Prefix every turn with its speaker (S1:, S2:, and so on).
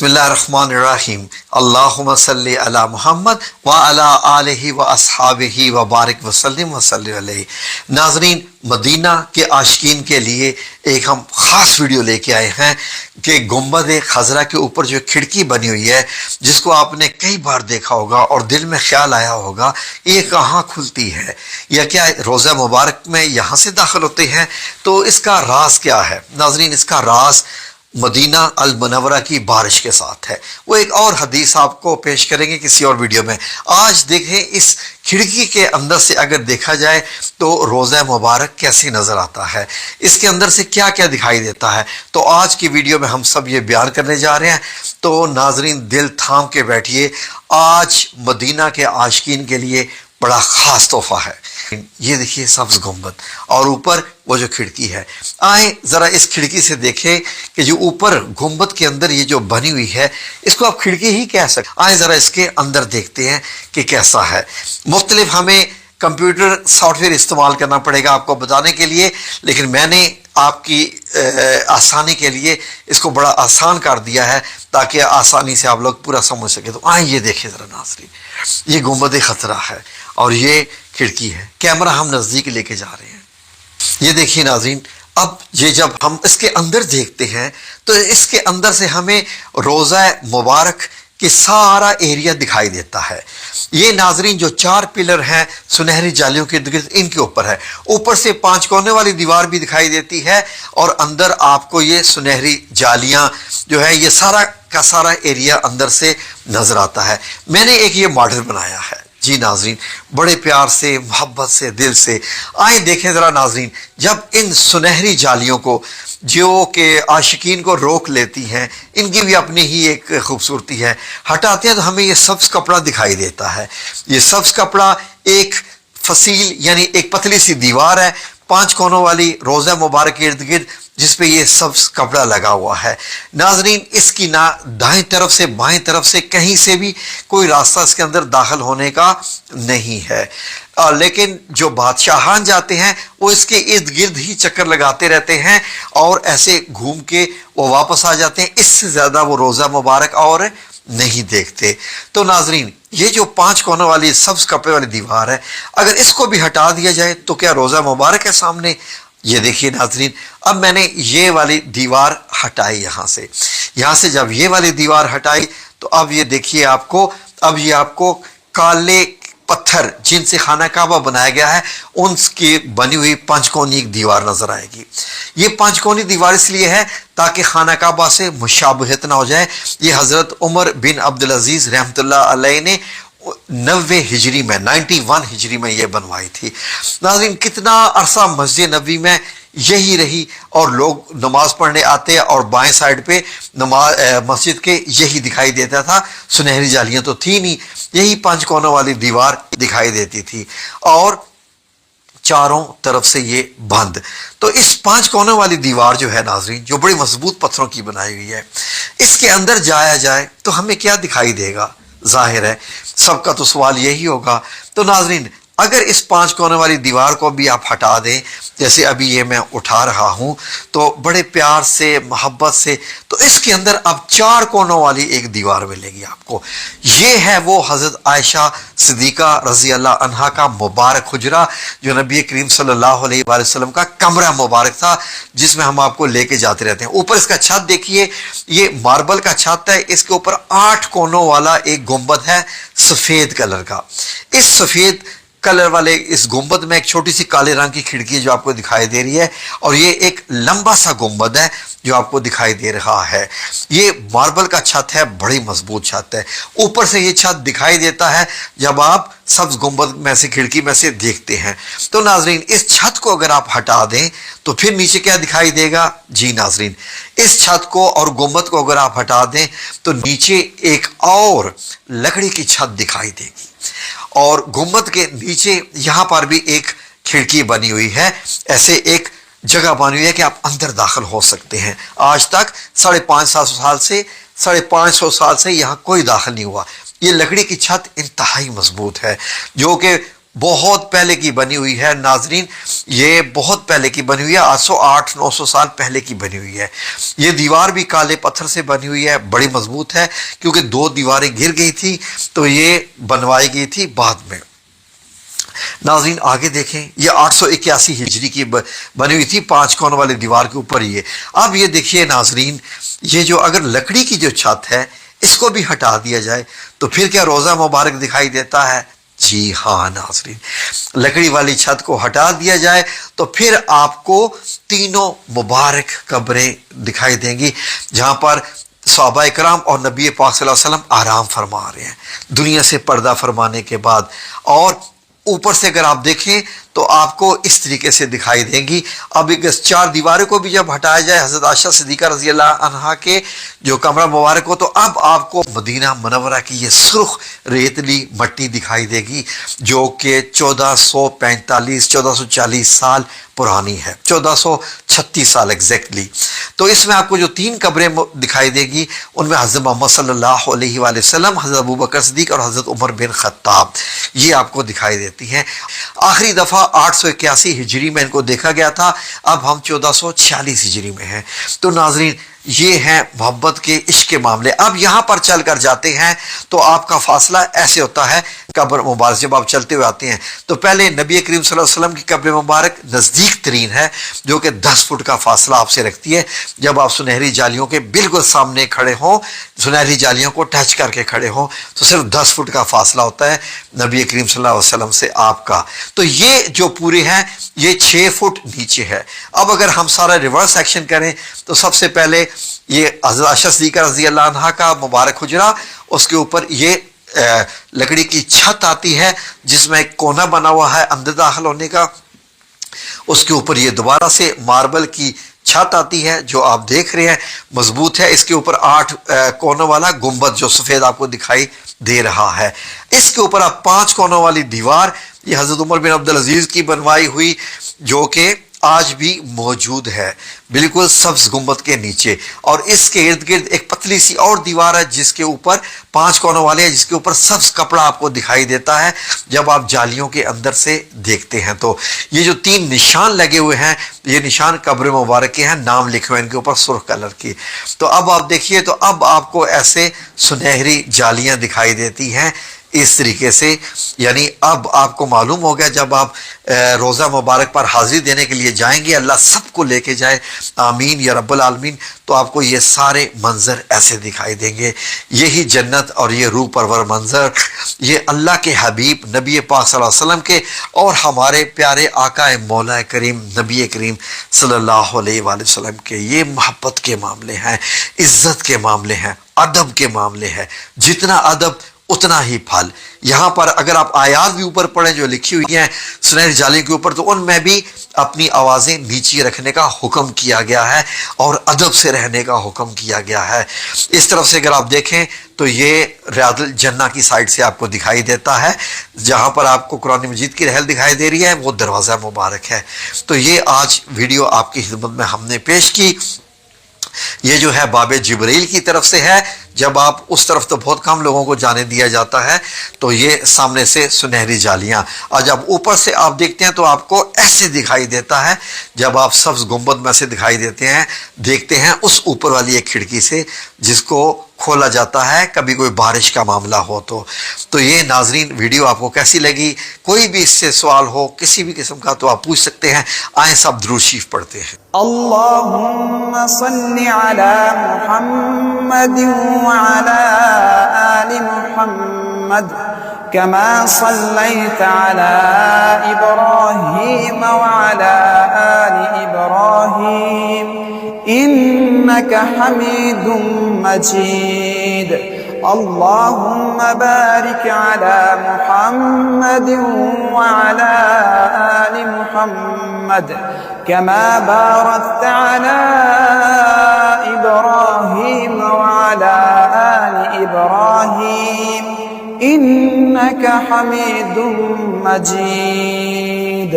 S1: बिस्मिल्लाहिर्रहमानिर्रहीम अल्लाहुम्मा सल्ली अला मुहम्मद व अला आलिहि व अस्हाबिहि व बारिक वसल्लिम वसल्लिम अलैहि। नाज़रीन, मदीना के आशिकीन के लिए एक हम ख़ास वीडियो लेके आए हैं कि गुंबद खज़रा के ऊपर जो खिड़की बनी हुई है, जिसको आपने कई बार देखा होगा और दिल में ख्याल आया होगा ये कहाँ खुलती है या क्या रोज़ा मुबारक में यहाँ से दाखिल होते हैं, तो इसका राज क्या है। नाज़रीन, इसका राज मदीना अल मुनव्वरा की बारिश के साथ है। वो एक और हदीस आपको पेश करेंगे किसी और वीडियो में। आज देखें इस खिड़की के अंदर से अगर देखा जाए तो रोज़ा मुबारक कैसे नज़र आता है, इसके अंदर से क्या क्या दिखाई देता है। तो आज की वीडियो में हम सब ये बयान करने जा रहे हैं। तो नाजरीन, दिल थाम के बैठिए, आज मदीना के आशिकीन के लिए बड़ा ख़ास तोहफा है। ये देखिए सब्ज़ गुंबद और ऊपर वो जो खिड़की है। आए ज़रा इस खिड़की से देखें कि जो ऊपर गुंबद के अंदर ये जो बनी हुई है, इसको आप खिड़की ही कह सकते। आए ज़रा इसके अंदर देखते हैं कि कैसा है। मुख्तलिफ हमें कंप्यूटर सॉफ्टवेयर इस्तेमाल करना पड़ेगा आपको बताने के लिए, लेकिन मैंने आपकी आसानी के लिए इसको बड़ा आसान कर दिया है ताकि आसानी से आप लोग पूरा समझ सके। तो आए ये देखें ज़रा नाज़रीन, ये गुंबद खतरा है और ये खिड़की है। कैमरा हम नज़दीक लेके जा रहे हैं। ये देखिए नाज़रीन, अब ये जब हम इसके अंदर देखते हैं तो इसके अंदर से हमें रोज़ा मुबारक कि सारा एरिया दिखाई देता है। ये नाजरीन जो चार पिलर हैं सुनहरी जालियों के इर्द-गिर्द, इनके ऊपर है। ऊपर से 5 कोने वाली दीवार भी दिखाई देती है और अंदर आपको ये सुनहरी जालियां जो है, ये सारा का सारा एरिया अंदर से नजर आता है। मैंने एक ये मॉडल बनाया है जी नाजरीन, बड़े प्यार से, मोहब्बत से, दिल से। आए देखें ज़रा नाजरीन, जब इन सुनहरी जालियों को जो कि आशिकीन को रोक लेती हैं, इनकी भी अपनी ही एक खूबसूरती है, हटाते हैं तो हमें ये सब्ज़ कपड़ा दिखाई देता है। ये सब्ज़ कपड़ा एक फसील यानी एक पतली सी दीवार है 5 कोनों वाली रोज़ा मुबारक के इर्द गिर्द, जिसपे ये सब्ज़ कपड़ा लगा हुआ है। नाजरीन, इसकी ना दाएं तरफ से बाएं तरफ से कहीं से भी कोई रास्ता इसके अंदर दाखिल होने का नहीं है। लेकिन जो बादशाहान जाते हैं वो इसके इर्द गिर्द ही चक्कर लगाते रहते हैं और ऐसे घूम के वो वापस आ जाते हैं। इससे ज़्यादा वो रोज़ा मुबारक और नहीं देखते। तो नाजरीन, ये जो 5 कोनों वाली सब्ज़ कपड़े वाली दीवार है, अगर इसको भी हटा दिया जाए तो क्या रोज़ा मुबारक है सामने। ये देखिए नाजरीन, अब मैंने ये वाली दीवार हटाई यहाँ से जब ये वाली दीवार हटाई तो अब ये देखिए अब ये आपको काले पत्थर जिनसे खाना काबा बनाया गया है उनकी बनी हुई 5 कोनी एक दीवार नजर आएगी। ये 5 कोनी दीवार इसलिए है ताकि खाना काबा से मुशाबहत ना हो जाए। ये हजरत उमर बिन अब्दुल अजीज रहमतुल्लाह अलैह ने 91 हिजरी में ये बनवाई थी। नाज़रीन, कितना अरसा मस्जिद नबी में यही रही और लोग नमाज पढ़ने आते और बाएं साइड पे मस्जिद के यही दिखाई देता था। सुनहरी जालियां तो थी नहीं, यही 5 कोनों वाली दीवार दिखाई देती थी और चारों तरफ से ये बंद। तो इस 5 कोनों वाली दीवार जो है नाजरीन, जो बड़ी मजबूत पत्थरों की बनाई हुई है, इसके अंदर जाया जाए तो हमें क्या दिखाई देगा। जाहिर है सबका तो सवाल यही होगा। तो नाजरीन, अगर इस 5 कोने वाली दीवार को भी आप हटा दें, जैसे अभी ये मैं उठा रहा हूं, तो बड़े प्यार से, मोहब्बत से, तो इसके अंदर अब 4 कोनों वाली एक दीवार मिलेगी आपको। ये है वो हजरत आयशा सिद्दीका रजी अल्लाह अन्हा का मुबारक हुजरा, जो नबी करीम सल्लल्लाहु अलैहि वसल्लम का कमरा मुबारक था, जिसमें हम आपको लेके जाते रहते हैं। ऊपर इसका छत देखिए, ये मार्बल का छत है। इसके ऊपर 8 कोनों वाला एक गुंबद है सफेद कलर का। इस सफेद कलर वाले इस गुंबद में एक छोटी सी काले रंग की खिड़की जो आपको दिखाई दे रही है और ये एक लंबा सा गुंबद है जो आपको दिखाई दे रहा है। ये मार्बल का छत है, बड़ी मजबूत छत है। ऊपर से ये छत दिखाई देता है जब आप सब्ज गुंबद में से खिड़की में से देखते हैं। तो नाजरीन, इस छत को अगर आप हटा दें तो फिर नीचे क्या दिखाई देगा। जी नाजरीन, इस छत को और गुंबद को अगर आप हटा दें तो नीचे एक और लकड़ी की छत दिखाई देगी और गुंबद के नीचे यहां पर भी एक खिड़की बनी हुई है। ऐसे एक जगह बनी हुई है कि आप अंदर दाखिल हो सकते हैं। आज तक 550 साल से यहां कोई दाखिल नहीं हुआ। ये लकड़ी की छत इंतहाई मजबूत है जो कि بہت پہلے کی بنی ہوئی ہے ناظرین، یہ بہت پہلے کی بنی ہوئی ہے، 800-900 سال پہلے کی بنی ہوئی ہے۔ یہ دیوار بھی کالے پتھر سے بنی ہوئی ہے، بڑی مضبوط ہے، کیونکہ 2 دیواریں گر گئی تھی تو یہ بنوائی گئی تھی بعد میں۔ ناظرین آگے دیکھیں، یہ 881 ہجری کی بنی ہوئی تھی، 5 کونوں والی دیوار کے اوپر یہ۔ اب یہ دیکھیے ناظرین، یہ جو اگر لکڑی کی جو چھت ہے اس کو بھی ہٹا دیا جائے تو پھر کیا روزہ مبارک دکھائی دیتا ہے؟ جی ہاں ناظرین، لکڑی والی چھت کو ہٹا دیا جائے تو پھر آپ کو تینوں مبارک قبریں دکھائی دیں گی، جہاں پر صحابہ اکرام اور نبی پاک صلی اللہ علیہ وسلم آرام فرما رہے ہیں دنیا سے پردہ فرمانے کے بعد۔ اور اوپر سے اگر آپ دیکھیں تو آپ کو اس طریقے سے دکھائی دیں گی۔ اب ایک 4 دیواروں کو بھی جب ہٹایا جائے حضرت عائشہ صدیقہ رضی اللہ عنہا کے جو کمرہ مبارک ہو، تو اب آپ کو مدینہ منورہ کی یہ سرخ ریتلی مٹی دکھائی دے گی، جو کہ 1440 سال پرانی ہے، 1436 سال ایگزیکٹلی۔ تو اس میں آپ کو جو 3 قبریں دکھائی دے گی، ان میں حضرت محمد صلی اللہ علیہ وآلہ وسلم، حضرت ابوبکر صدیق اور حضرت عمر بن خطاب، یہ آپ کو دکھائی دیتی ہیں۔ آخری دفعہ 881 ہجری میں ان کو دیکھا گیا تھا، اب ہم 1446 ہجری میں ہیں۔ تو ناظرین یہ ہیں محبت کے عشق کے معاملے۔ اب یہاں پر چل کر جاتے ہیں تو آپ کا فاصلہ ایسے ہوتا ہے، قبر مبارک جب آپ چلتے ہوئے آتے ہیں تو پہلے نبی کریم صلی اللہ علیہ وسلم کی قبر مبارک نزدیک ترین ہے، جو کہ 10 فٹ کا فاصلہ آپ سے رکھتی ہے۔ جب آپ سنہری جالیوں کے بالکل سامنے کھڑے ہوں، سنہری جالیوں کو ٹچ کر کے کھڑے ہوں، تو صرف 10 فٹ کا فاصلہ ہوتا ہے نبی کریم صلی اللہ علیہ وسلم سے آپ کا۔ تو یہ جو پورے ہیں یہ 6 فٹ نیچے ہے۔ اب اگر ہم سارا ریورس ایکشن کریں تو سب سے پہلے یہ حضرت عائشہ صدیقہ رضی اللہ عنہا کا مبارک حجرہ، اس کے اوپر یہ لکڑی کی چھت آتی ہے جس میں ایک کونا بنا ہوا ہے اندر داخل ہونے کا، اس کے اوپر یہ دوبارہ سے ماربل کی چھت آتی ہے جو آپ دیکھ رہے ہیں مضبوط ہے، اس کے اوپر 8 کونوں والا گنبد جو سفید آپ کو دکھائی دے رہا ہے، اس کے اوپر آپ 5 کونوں والی دیوار، یہ حضرت عمر بن عبدالعزیز کی بنوائی ہوئی جو کہ آج بھی موجود ہے بالکل سبز گنبد کے نیچے، اور اس کے ارد گرد ایک پتلی سی اور دیوار ہے جس کے اوپر 5 کونوں والے ہیں، جس کے اوپر سبز کپڑا آپ کو دکھائی دیتا ہے جب آپ جالیوں کے اندر سے دیکھتے ہیں۔ تو یہ جو 3 نشان لگے ہوئے ہیں یہ نشان قبر مبارک کے ہیں، نام لکھے ہوئے ان کے اوپر سرخ کلر کی۔ تو اب آپ دیکھیے تو اب آپ کو ایسے سنہری جالیاں دکھائی دیتی ہیں اس طریقے سے، یعنی اب آپ کو معلوم ہو گیا جب آپ روزہ مبارک پر حاضری دینے کے لیے جائیں گے، اللہ سب کو لے کے جائے آمین یا رب العالمین، تو آپ کو یہ سارے منظر ایسے دکھائی دیں گے۔ یہی جنت اور یہ روح پرور منظر، یہ اللہ کے حبیب نبی پاک صلی اللہ علیہ وسلم کے اور ہمارے پیارے آقا مولا کریم نبی کریم صلی اللہ علیہ وآلہ وسلم کے یہ محبت کے معاملے ہیں، عزت کے معاملے ہیں، ادب کے معاملے ہیں۔ جتنا ادب اتنا ہی پھل۔ یہاں پر اگر آپ آیات بھی اوپر پڑھیں جو لکھی ہوئی ہیں سنہری جالی کے اوپر، تو ان میں بھی اپنی آوازیں نیچی رکھنے کا حکم کیا گیا ہے اور ادب سے رہنے کا حکم کیا گیا ہے۔ اس طرف سے اگر آپ دیکھیں تو یہ ریاض الجنہ کی سائڈ سے آپ کو دکھائی دیتا ہے، جہاں پر آپ کو قرآن مجید کی رحل دکھائی دے رہی ہے وہ دروازہ مبارک ہے۔ تو یہ آج ویڈیو آپ کی خدمت میں ہم نے پیش کی۔ یہ جو ہے باب جبریل کی طرف سے ہے، جب آپ اس طرف تو بہت کم لوگوں کو جانے دیا جاتا ہے، تو یہ سامنے سے سنہری جالیاں، اور جب اوپر سے آپ دیکھتے ہیں تو آپ کو ایسے دکھائی دیتا ہے، جب آپ سبز گنبد میں سے دکھائی دیکھتے ہیں اس اوپر والی ایک کھڑکی سے جس کو کھولا جاتا ہے کبھی کوئی بارش کا معاملہ ہو تو یہ ناظرین ویڈیو آپ کو کیسی لگی؟ کوئی بھی اس سے سوال ہو کسی بھی قسم کا تو آپ پوچھ سکتے ہیں۔ آئیں سب درود شریف پڑھتے ہیں۔
S2: اللهم صل على محمد وعلى آل محمد كما صليت على إبراهيم وعلى آل إبراهيم إنك حميد مجيد اللهم بارك على محمد وعلى آل محمد كما باركت على إبراهيم وعلى آل إبراهيم إنك حميد مجيد